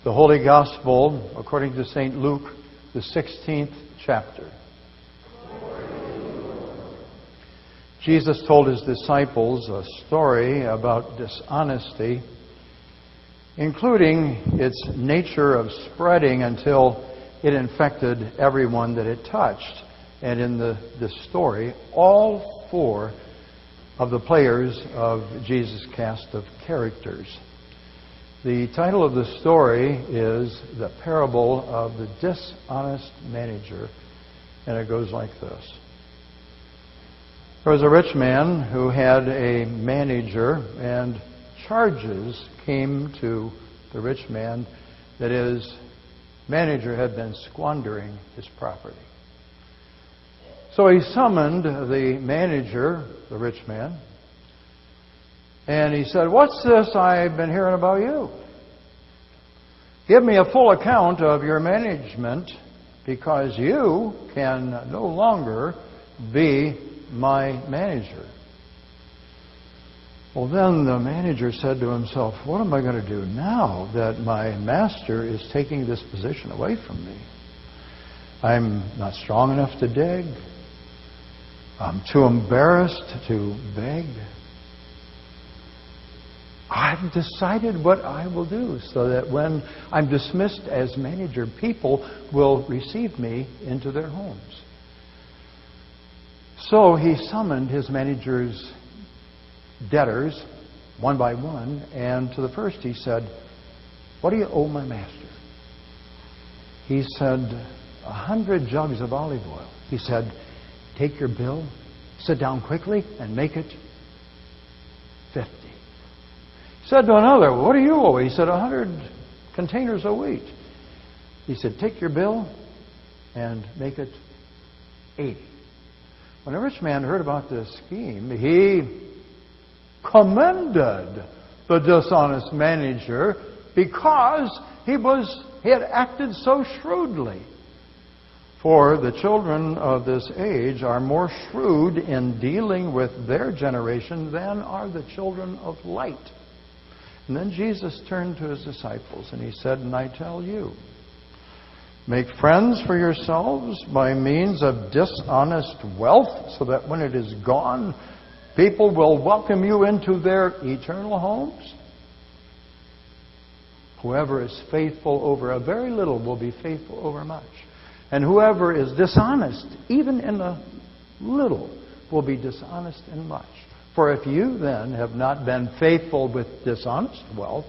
The Holy Gospel, according to St. Luke, the 16th chapter. Jesus told his disciples a story about dishonesty, including its nature of spreading until it infected everyone that it touched. And in this story, all four of the players of Jesus' cast of characters. The title of the story is The Parable of the Dishonest Manager, and it goes like this. There was a rich man who had a manager, and charges came to the rich man that his manager had been squandering his property. So he summoned the manager, the rich man, and he said, "What's this I've been hearing about you? Give me a full account of your management, because you can no longer be my manager." Well, then the manager said to himself, "What am I going to do now that my master is taking this position away from me? I'm not strong enough to dig. I'm too embarrassed to beg. I've decided what I will do so that when I'm dismissed as manager, people will receive me into their homes." So he summoned his manager's debtors one by one, and to the first he said, "What do you owe my master?" He said, 100 jugs of olive oil. He said, "Take your bill, sit down quickly, and make it 50. He said to another, "What do you owe?" He said, 100 containers of wheat. He said, "Take your bill and make it 80. When the rich man heard about this scheme, he commended the dishonest manager because he had acted so shrewdly. For the children of this age are more shrewd in dealing with their generation than are the children of light." And then Jesus turned to his disciples and he said, "And I tell you, make friends for yourselves by means of dishonest wealth, so that when it is gone, people will welcome you into their eternal homes. Whoever is faithful over a very little will be faithful over much. And whoever is dishonest, even in a little, will be dishonest in much. For if you then have not been faithful with dishonest wealth,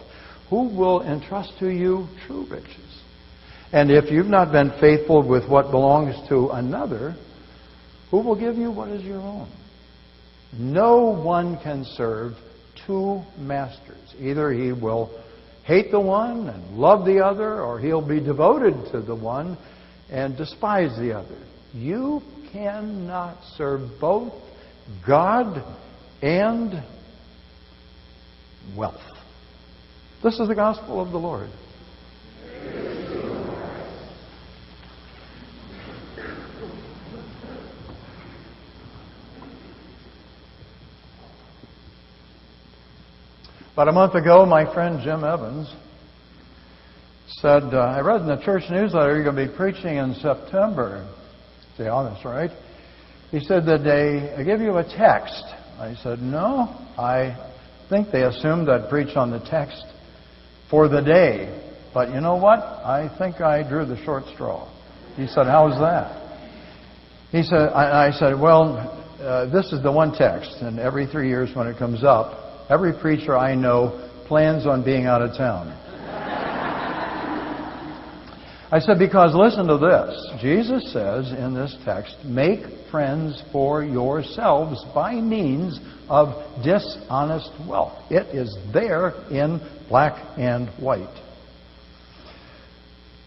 who will entrust to you true riches? And if you've not been faithful with what belongs to another, who will give you what is your own? No one can serve two masters. Either he will hate the one and love the other, or he'll be devoted to the one and despise the other. You cannot serve both God and wealth." This is the gospel of the Lord. About a month ago, my friend Jim Evans said, "I read in the church newsletter you're going to be preaching in September." I say, "Oh, that's right." He said, "Did they give you a text?" I said, "No, I think they assumed I'd preach on the text for the day. But you know what? I think I drew the short straw." He said, "How's that?" He said, I said, "Well, this is the one text, and every 3 years when it comes up, every preacher I know plans on being out of town." I said, "Because listen to this. Jesus says in this text, make friends for yourselves by means of dishonest wealth." It is there in black and white.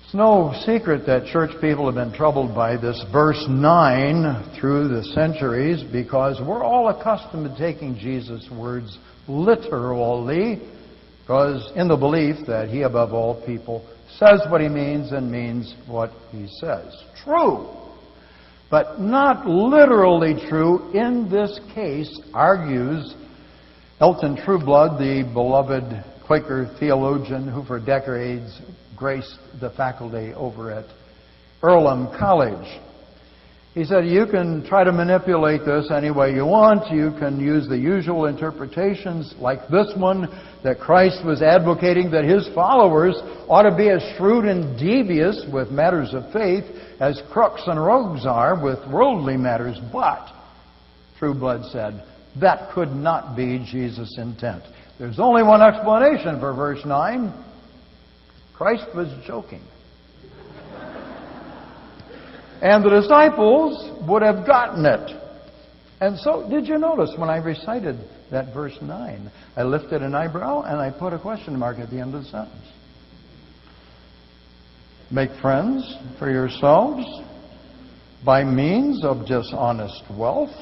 It's no secret that church people have been troubled by this verse 9 through the centuries, because we're all accustomed to taking Jesus' words literally, because in the belief that he, above all people, says what he means and means what he says. True, but not literally true in this case, argues Elton Trueblood, the beloved Quaker theologian who for decades graced the faculty over at Earlham College. He said, you can try to manipulate this any way you want. You can use the usual interpretations like this one, that Christ was advocating that his followers ought to be as shrewd and devious with matters of faith as crooks and rogues are with worldly matters. But, Trueblood said, that could not be Jesus' intent. There's only one explanation for verse 9. Christ was joking. And the disciples would have gotten it. And so, did you notice when I recited that verse 9, I lifted an eyebrow and I put a question mark at the end of the sentence. Make friends for yourselves by means of dishonest wealth.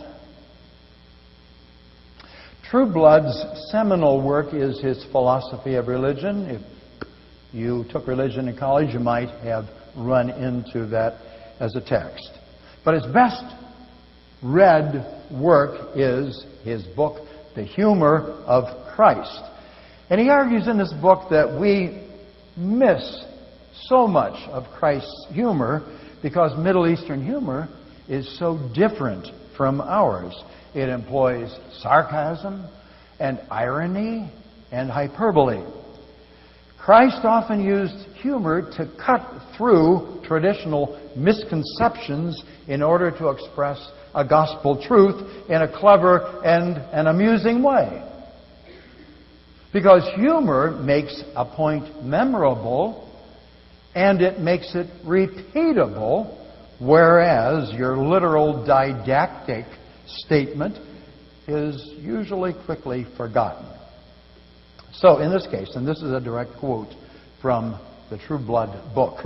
Trueblood's seminal work is his philosophy of religion. If you took religion in college, you might have run into that as a text. But his best read work is his book, The Humor of Christ. And he argues in this book that we miss so much of Christ's humor because Middle Eastern humor is so different from ours. It employs sarcasm and irony and hyperbole. Christ often used humor to cut through traditional misconceptions in order to express a gospel truth in a clever and an amusing way. Because humor makes a point memorable and it makes it repeatable, whereas your literal didactic statement is usually quickly forgotten. So in this case, and this is a direct quote from the Trueblood book,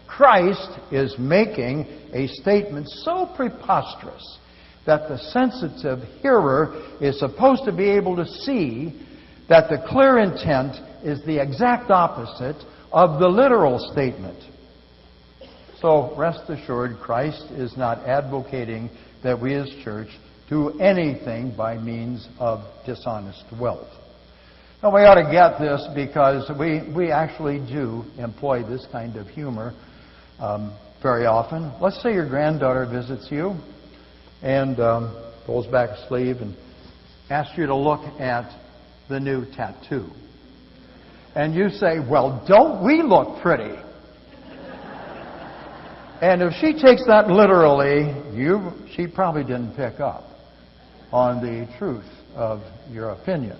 Christ is making a statement so preposterous that the sensitive hearer is supposed to be able to see that the clear intent is the exact opposite of the literal statement. So rest assured, Christ is not advocating that we as church do anything by means of dishonest wealth. Now, we ought to get this because we actually do employ this kind of humor very often. Let's say your granddaughter visits you and pulls back a sleeve and asks you to look at the new tattoo. And you say, well, don't we look pretty? And if she takes that literally, she probably didn't pick up on the truth of your opinion.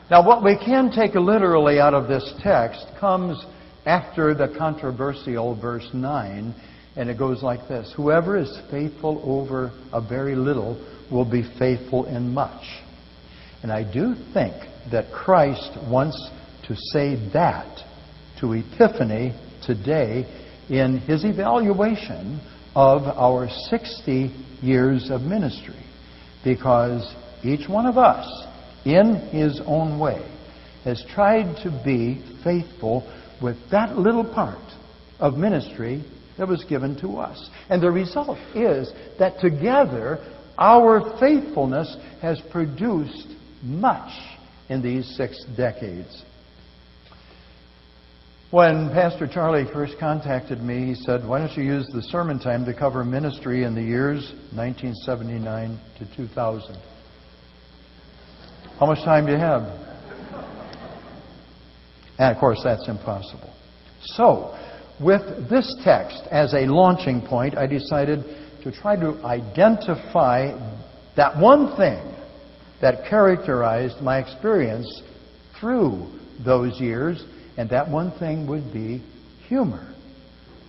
Now, what we can take literally out of this text comes after the controversial verse 9, and it goes like this. Whoever is faithful over a very little will be faithful in much. And I do think that Christ wants to say that to Epiphany today in his evaluation of our 60 years of ministry. Because each one of us, in his own way, has tried to be faithful with that little part of ministry that was given to us. And the result is that together our faithfulness has produced much in these 6 decades. When Pastor Charlie first contacted me, he said, why don't you use the sermon time to cover ministry in the years 1979 to 2000? How much time do you have? And of course, that's impossible. So, with this text as a launching point, I decided to try to identify that one thing that characterized my experience through those years, and that one thing would be humor.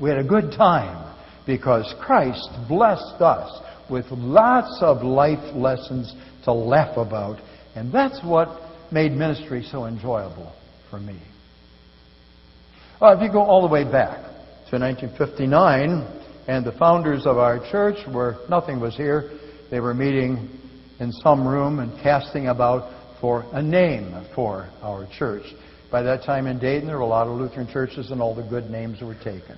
We had a good time because Christ blessed us with lots of life lessons to laugh about, and that's what made ministry so enjoyable for me. If you go all the way back to 1959, and the founders of our church, where nothing was here, they were meeting in some room and casting about for a name for our church. By that time in Dayton, there were a lot of Lutheran churches, and all the good names were taken.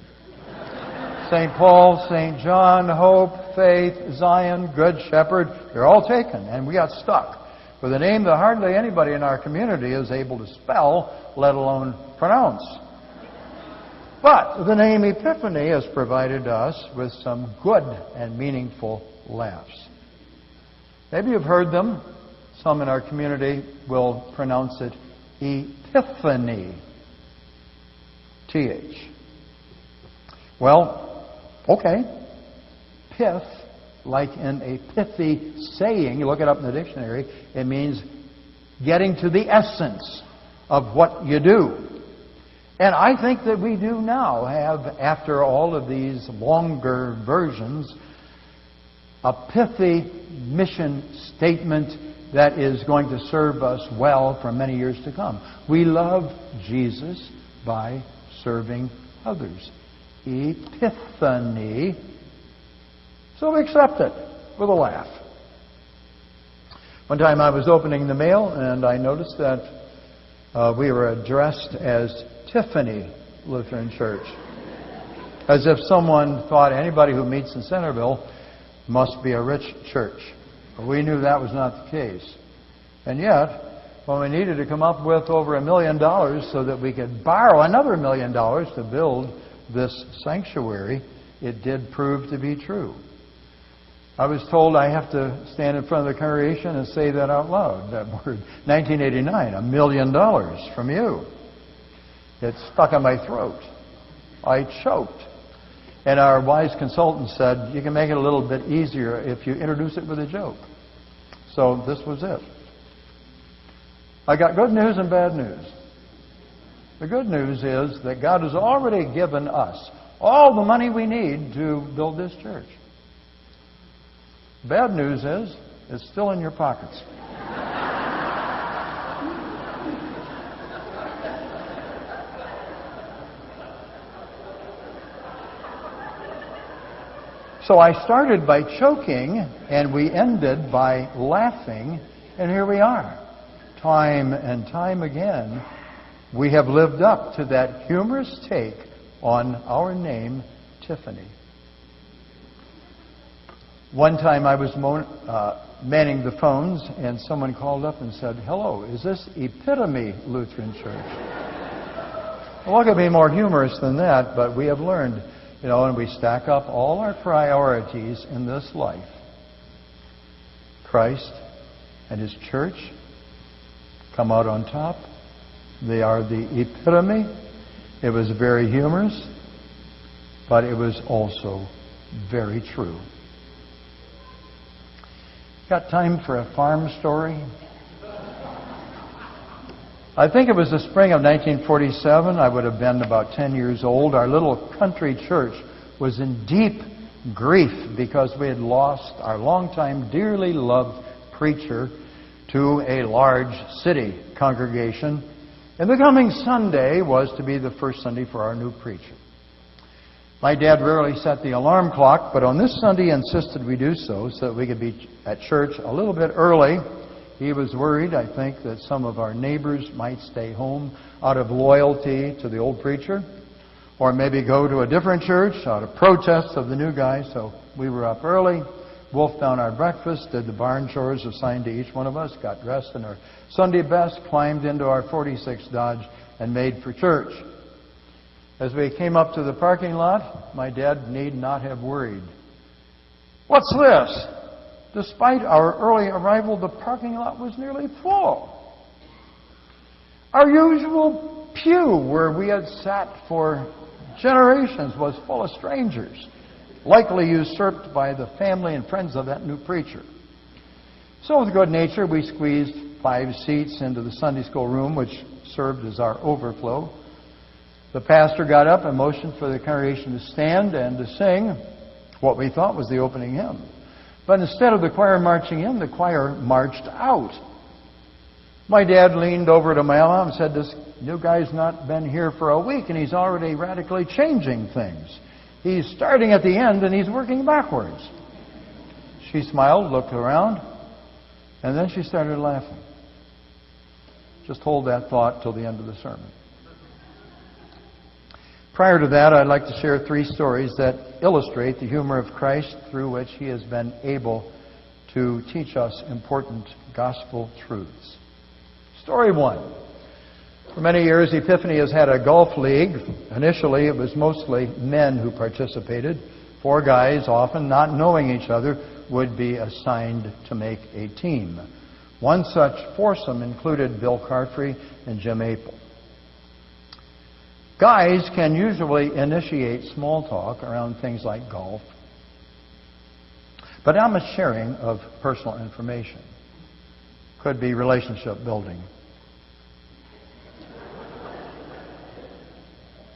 St. Paul, St. John, Hope, Faith, Zion, Good Shepherd, they're all taken, and we got stuck with a name that hardly anybody in our community is able to spell, let alone pronounce. But the name Epiphany has provided us with some good and meaningful laughs. Maybe you've heard them. Some in our community will pronounce it Epiphany. TH. Well, okay. Pith, like in a pithy saying, you look it up in the dictionary, it means getting to the essence of what you do. And I think that we do now have, after all of these longer versions, a pithy mission statement that is going to serve us well for many years to come. We love Jesus by serving others. Epiphany. So we accept it with a laugh. One time I was opening the mail and I noticed that we were addressed as Tiffany Lutheran Church. As if someone thought anybody who meets in Centerville must be a rich church. We knew that was not the case. And yet, when we needed to come up with over $1 million so that we could borrow another $1 million to build this sanctuary, it did prove to be true. I was told I have to stand in front of the congregation and say that out loud, that word. 1989, $1 million from you. It stuck in my throat. I choked. And our wise consultant said, you can make it a little bit easier if you introduce it with a joke. So this was it. I got good news and bad news. The good news is that God has already given us all the money we need to build this church. Bad news is, it's still in your pockets. So I started by choking, and we ended by laughing, and here we are. Time and time again, we have lived up to that humorous take on our name, Tiffany. One time I was manning the phones, and someone called up and said, hello, is this Epitome Lutheran Church? Well, it could be more humorous than that, but we have learned, and we stack up all our priorities in this life. Christ and His church come out on top. They are the epitome. It was very humorous, but it was also very true. Got time for a farm story? I think it was the spring of 1947. I would have been about 10 years old. Our little country church was in deep grief because we had lost our longtime, dearly loved preacher to a large city congregation. And the coming Sunday was to be the first Sunday for our new preacher. My dad rarely set the alarm clock, but on this Sunday he insisted we do so that we could be at church a little bit early. He was worried, I think, that some of our neighbors might stay home out of loyalty to the old preacher, or maybe go to a different church out of protest of the new guy. So we were up early, wolfed down our breakfast, did the barn chores assigned to each one of us, got dressed in our Sunday best, climbed into our 46 Dodge, and made for church. As we came up to the parking lot, my dad need not have worried. What's this? Despite our early arrival, the parking lot was nearly full. Our usual pew, where we had sat for generations, was full of strangers, likely usurped by the family and friends of that new preacher. So with good nature, we squeezed 5 seats into the Sunday school room, which served as our overflow. The pastor got up and motioned for the congregation to stand and to sing what we thought was the opening hymn. But instead of the choir marching in, the choir marched out. My dad leaned over to my mom and said, this new guy's not been here for a week and he's already radically changing things. He's starting at the end and he's working backwards. She smiled, looked around, and then she started laughing. Just hold that thought till the end of the sermon. Prior to that, I'd like to share 3 stories that illustrate the humor of Christ through which He has been able to teach us important gospel truths. Story 1. For many years, Epiphany has had a golf league. Initially, it was mostly men who participated. 4 guys, often not knowing each other, would be assigned to make a team. One such foursome included Bill Carfrey and Jim Apel. Guys can usually initiate small talk around things like golf, but not much sharing of personal information. Could be relationship building.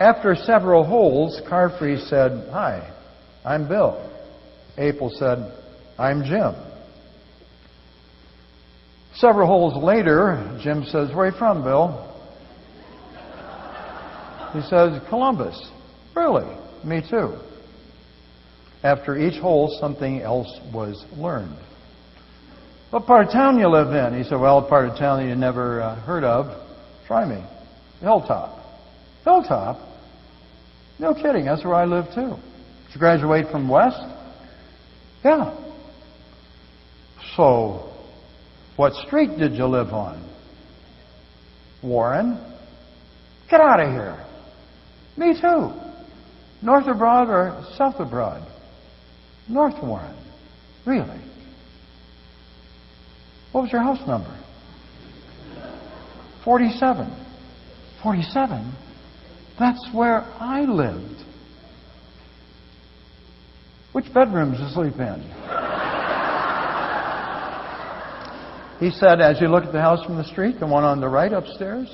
After several holes, Carfrey said, "Hi, I'm Bill." Apel said, "I'm Jim." Several holes later, Jim says, "Where are you from, Bill?" He says, "Columbus." "Really? Me too." After each hole, something else was learned. "What part of town you live in?" He said, "Well, a part of town that you never heard of. Try me. Hilltop." "Hilltop? No kidding, that's where I live too." "Did you graduate from West?" "Yeah." "So, what street did you live on?" "Warren." "Get out of here." "Me too. North of Broad or south of Broad?" "North Warren." "Really? What was your house number?" 47. 47? That's where I lived. "Which bedroom did you sleep in?" He said, "As you look at the house from the street, the one on the right upstairs."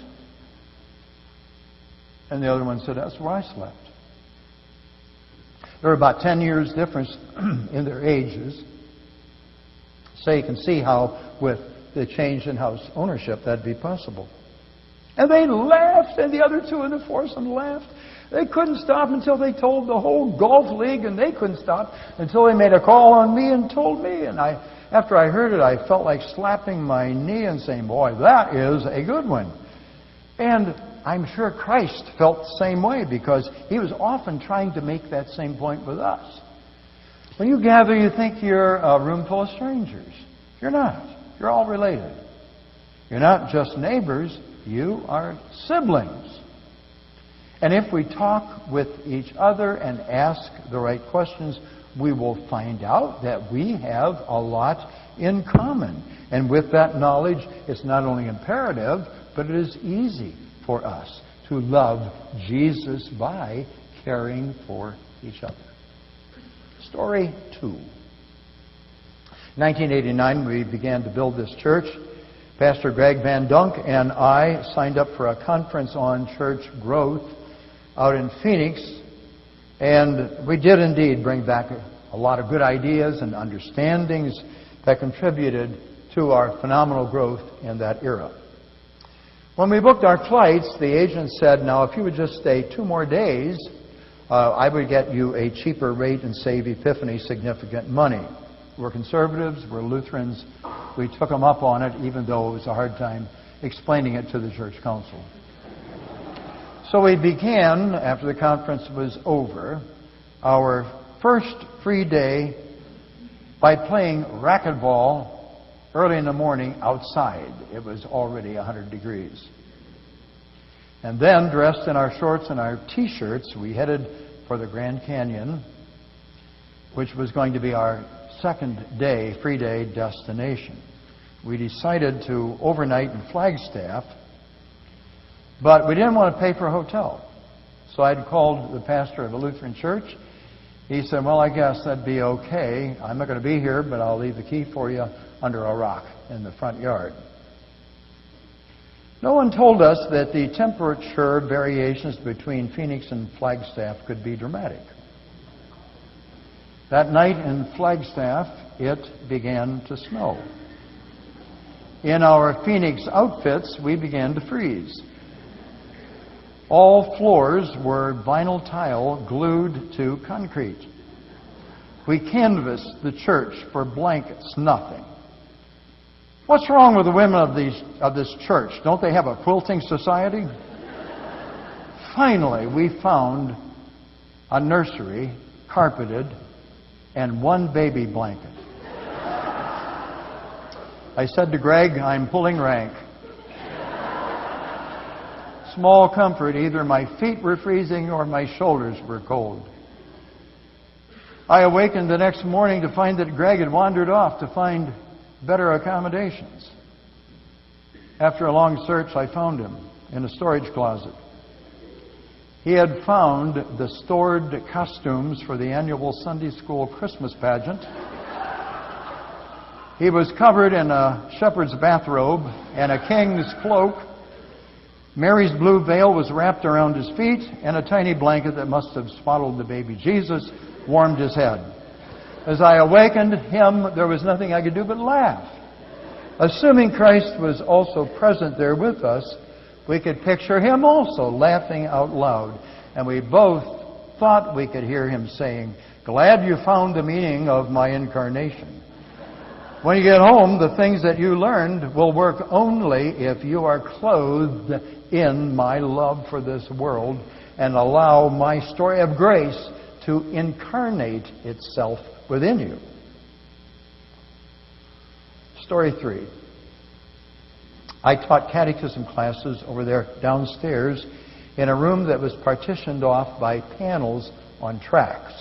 And the other one said, "That's where I slept." There were about 10 years difference in their ages. So you can see how, with the change in house ownership, that'd be possible. And they laughed, and the other two in the foursome laughed. They couldn't stop until they told the whole golf league, and they couldn't stop until they made a call on me and told me. And after I heard it, I felt like slapping my knee and saying, "Boy, that is a good one." And I'm sure Christ felt the same way, because he was often trying to make that same point with us. When you gather, you think you're a room full of strangers. You're not. You're all related. You're not just neighbors. You are siblings. And if we talk with each other and ask the right questions, we will find out that we have a lot in common. And with that knowledge, it's not only imperative, but it is easy for us to love Jesus by caring for each other. Story 2. In 1989, we began to build this church. Pastor Greg Van Dunk and I signed up for a conference on church growth out in Phoenix. And we did indeed bring back a lot of good ideas and understandings that contributed to our phenomenal growth in that era. When we booked our flights, the agent said, "Now, if you would just stay 2 more days, I would get you a cheaper rate and save Epiphany significant money." We're conservatives, we're Lutherans. We took them up on it, even though it was a hard time explaining it to the church council. So we began, after the conference was over, our first free day by playing racquetball early in the morning outside. It was already 100 degrees. And then, dressed in our shorts and our T-shirts, we headed for the Grand Canyon, which was going to be our second day, free day destination. We decided to overnight in Flagstaff, but we didn't want to pay for a hotel. So I'd called the pastor of a Lutheran church. He said, "Well, I guess that'd be okay. I'm not going to be here, but I'll leave the key for you under a rock in the front yard." No one told us that the temperature variations between Phoenix and Flagstaff could be dramatic. That night in Flagstaff, it began to snow. In our Phoenix outfits, we began to freeze. All floors were vinyl tile glued to concrete. We canvassed the church for blankets, nothing. "What's wrong with the women of this church? Don't they have a quilting society?" Finally, we found a nursery, carpeted, and 1 baby blanket. I said to Greg, "I'm pulling rank." Small comfort, either my feet were freezing or my shoulders were cold. I awakened the next morning to find that Greg had wandered off to find better accommodations. After a long search, I found him in a storage closet. He had found the stored costumes for the annual Sunday school Christmas pageant. He was covered in a shepherd's bathrobe and a king's cloak. Mary's blue veil was wrapped around his feet, and a tiny blanket that must have swaddled the baby Jesus warmed his head. As I awakened him, there was nothing I could do but laugh. Assuming Christ was also present there with us, we could picture him also laughing out loud. And we both thought we could hear him saying, "Glad you found the meaning of my incarnation." When you get home, the things that you learned will work only if you are clothed in my love for this world and allow my story of grace to incarnate itself within you. Story 3. I taught catechism classes over there downstairs in a room that was partitioned off by panels on tracks.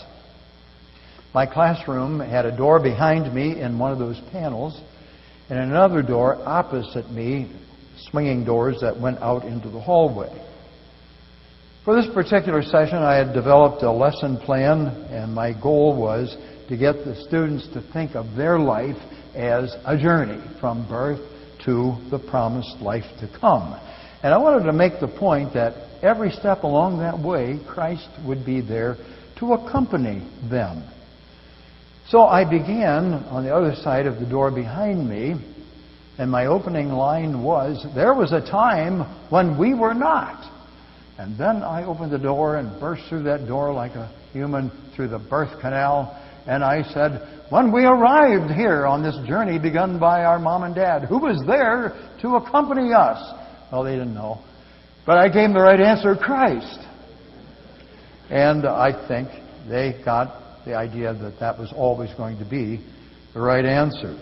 My classroom had a door behind me in one of those panels and another door opposite me, swinging doors that went out into the hallway. For this particular session, I had developed a lesson plan, and my goal was to get the students to think of their life as a journey from birth to the promised life to come. And I wanted to make the point that every step along that way, Christ would be there to accompany them. So I began on the other side of the door behind me, and my opening line was, "There was a time when we were not." And then I opened the door and burst through that door like a human through the birth canal, and I said, "When we arrived here on this journey begun by our mom and dad, who was there to accompany us?" Well, they didn't know. But I gave them the right answer, Christ. And I think they got the idea that that was always going to be the right answer.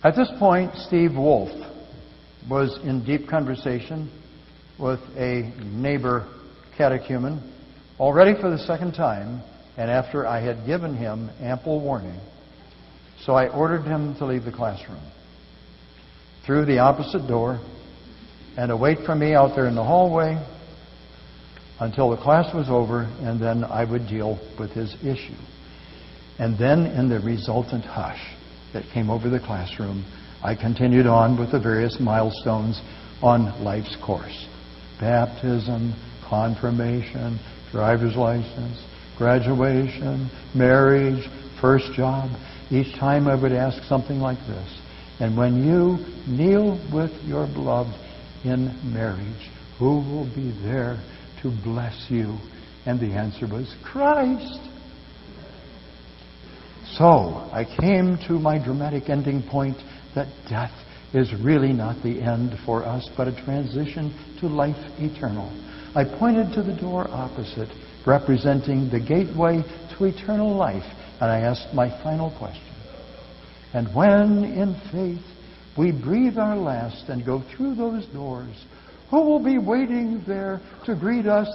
At this point, Steve Wolf was in deep conversation with a neighbor catechumen, already for the second time, and after I had given him ample warning. So I ordered him to leave the classroom, through the opposite door, and to wait for me out there in the hallway until the class was over, and then I would deal with his issue. And then in the resultant hush that came over the classroom, I continued on with the various milestones on life's course. Baptism, confirmation, driver's license, graduation, marriage, first job. Each time I would ask something like this: "And when you kneel with your beloved in marriage, who will be there to bless you?" And the answer was Christ. So I came to my dramatic ending point that death is really not the end for us, but a transition to life eternal. I pointed to the door opposite, representing the gateway to eternal life, and I asked my final question. "And when, in faith, we breathe our last and go through those doors, who will be waiting there to greet us?"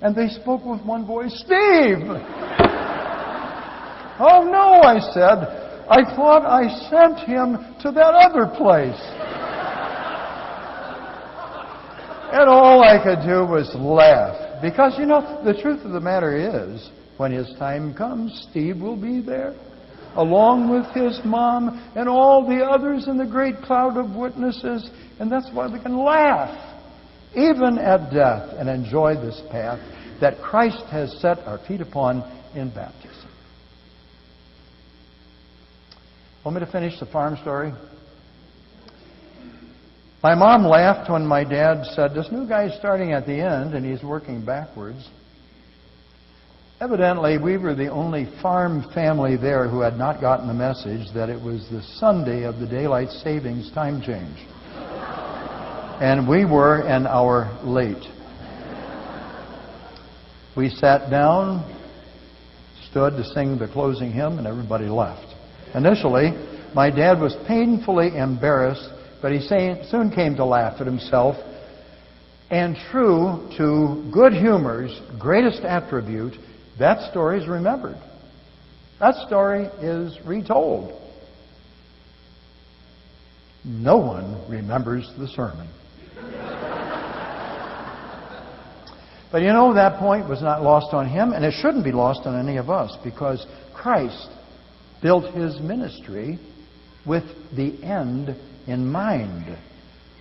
And they spoke with one voice, "Steve!" "Oh no," I said. "I thought I sent him to that other place." And all I could do was laugh. Because, the truth of the matter is, when his time comes, Steve will be there, along with his mom and all the others in the great cloud of witnesses. And that's why we can laugh, even at death, and enjoy this path that Christ has set our feet upon in baptism. Want me to finish the farm story? My mom laughed when my dad said, "This new guy's starting at the end and he's working backwards." Evidently, we were the only farm family there who had not gotten the message that it was the Sunday of the daylight savings time change. And we were an hour late. We sat down, stood to sing the closing hymn, and everybody left. Initially, my dad was painfully embarrassed, but he soon came to laugh at himself. And true to good humor's greatest attribute, that story is remembered. That story is retold. No one remembers the sermon. But you know, that point was not lost on him, and it shouldn't be lost on any of us, because Christ built His ministry with the end in mind.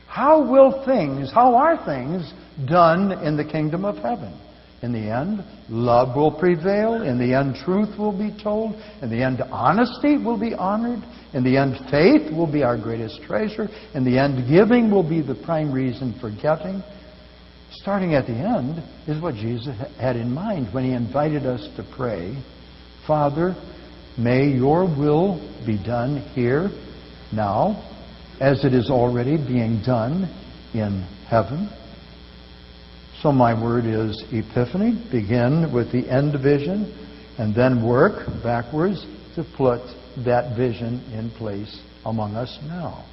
How are things done in the kingdom of heaven? In the end, love will prevail. In the end, truth will be told. In the end, honesty will be honored. In the end, faith will be our greatest treasure. In the end, giving will be the prime reason for getting. Starting at the end is what Jesus had in mind when He invited us to pray, Father, may Your will be done here, now, as it is already being done in heaven. So my word is Epiphany. Begin with the end vision and then work backwards to put that vision in place among us now.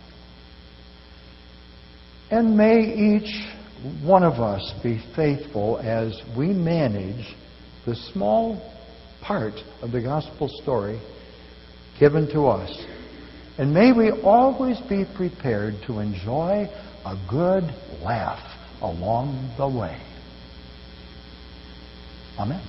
And may each one of us be faithful as we manage the small part of the gospel story given to us. And may we always be prepared to enjoy a good laugh along the way. Amen.